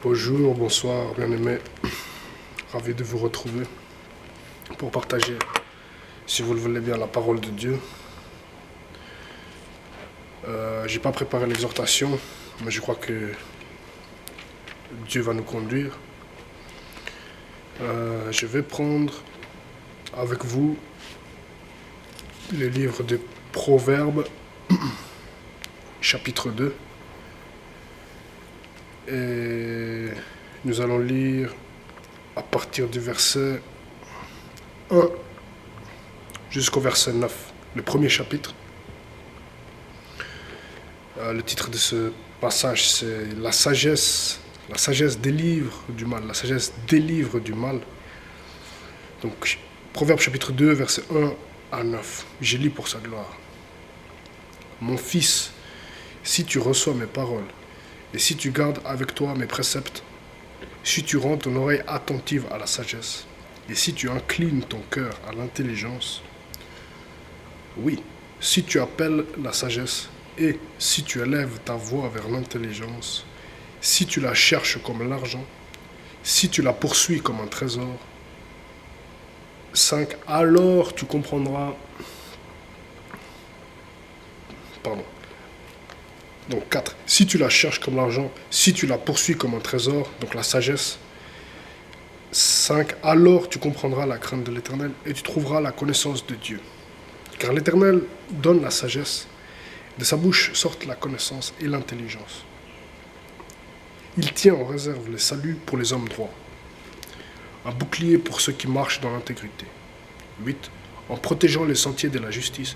Bonjour, bonsoir, bien-aimés. Ravi de vous retrouver pour partager, si vous le voulez bien, la parole de Dieu. J'ai pas préparé l'exhortation, mais je crois que Dieu va nous conduire. Je vais prendre avec vous le livre des Proverbes, chapitre 2. Et nous allons lire à partir du verset 1 jusqu'au verset 9, le premier chapitre. Le titre de ce passage, c'est La sagesse délivre du mal. La sagesse délivre du mal. Donc, Proverbe chapitre 2, verset 1 à 9. Je lis pour sa gloire. Mon fils, si tu reçois mes paroles, et si tu gardes avec toi mes préceptes, si tu rends ton oreille attentive à la sagesse, et si tu inclines ton cœur à l'intelligence, oui, si tu appelles la sagesse, et si tu élèves ta voix vers l'intelligence, si tu la cherches comme l'argent, si tu la poursuis comme un trésor, 5. Alors tu comprendras... Pardon. Donc 4. Si tu la cherches comme l'argent, si tu la poursuis comme un trésor, donc la sagesse. 5. Alors tu comprendras la crainte de l'Éternel et tu trouveras la connaissance de Dieu. Car l'Éternel donne la sagesse, de sa bouche sortent la connaissance et l'intelligence. Il tient en réserve le salut pour les hommes droits, un bouclier pour ceux qui marchent dans l'intégrité. 8. En protégeant les sentiers de la justice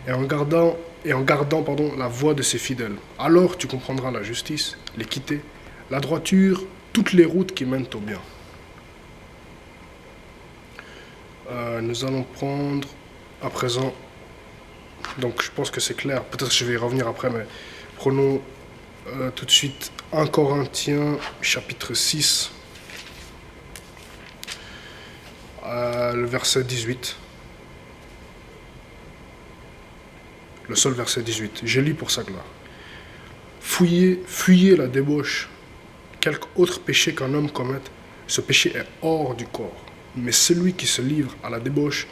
et en gardant la voie de ses fidèles. Alors tu comprendras la justice, l'équité, la droiture, toutes les routes qui mènent au bien. Nous allons prendre à présent, donc je pense que c'est clair, peut-être que je vais y revenir après, mais prenons tout de suite 1 Corinthiens chapitre 6, le verset 18. Le seul verset 18. Je lis pour sa gloire. Fuyez la débauche. Quelque autre péché qu'un homme commette, ce péché est hors du corps. Mais celui qui se livre à la débauche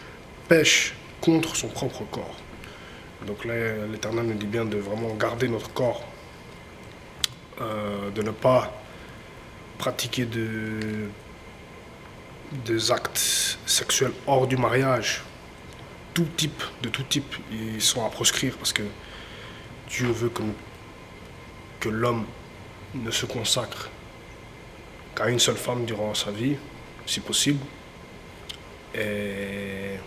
pêche contre son propre corps. Donc là, l'Éternel nous dit bien de vraiment garder notre corps, de ne pas pratiquer des actes sexuels hors du mariage. De tout type, ils sont à proscrire parce que Dieu veut que l'homme ne se consacre qu'à une seule femme durant sa vie, si possible. Et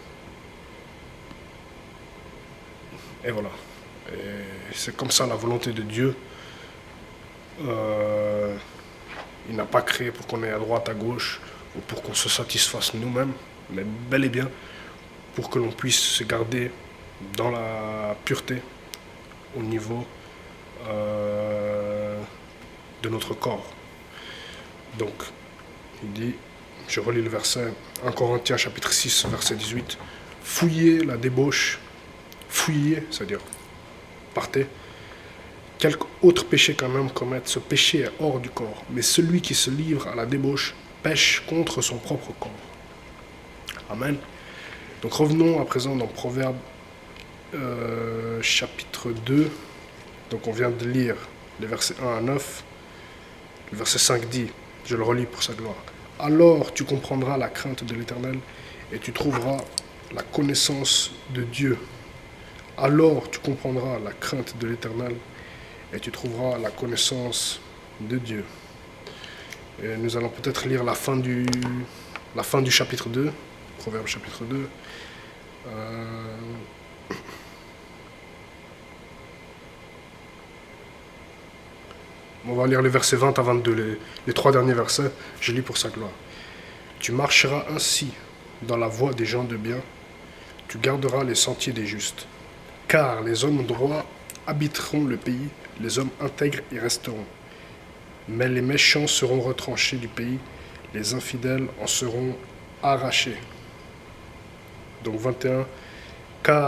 voilà. C'est comme ça la volonté de Dieu. Il n'a pas créé pour qu'on aille à droite, à gauche, ou pour qu'on se satisfasse nous-mêmes, mais bel et bien pour que l'on puisse se garder dans la pureté au niveau de notre corps. Donc, il dit, je relis le verset, 1 Corinthiens chapitre 6, verset 18, « Fuyez la débauche, fuyez, c'est-à-dire partez, quelque autre péché qu'un homme commette, ce péché est hors du corps, mais celui qui se livre à la débauche pêche contre son propre corps. » Amen. Donc revenons à présent dans Proverbe chapitre 2. Donc on vient de lire les versets 1 à 9. Le verset 5 dit, je le relis pour sa gloire. Alors tu comprendras la crainte de l'Éternel et tu trouveras la connaissance de Dieu. Alors tu comprendras la crainte de l'Éternel et tu trouveras la connaissance de Dieu. Et nous allons peut-être lire la fin du chapitre 2, Proverbe chapitre 2. On va lire les versets 20 à 22, les 3 derniers versets, je lis pour sa gloire. Tu marcheras ainsi dans la voie des gens de bien, tu garderas les sentiers des justes. Car les hommes droits habiteront le pays, les hommes intègres y resteront. Mais les méchants seront retranchés du pays, les infidèles en seront arrachés. Donc 21, car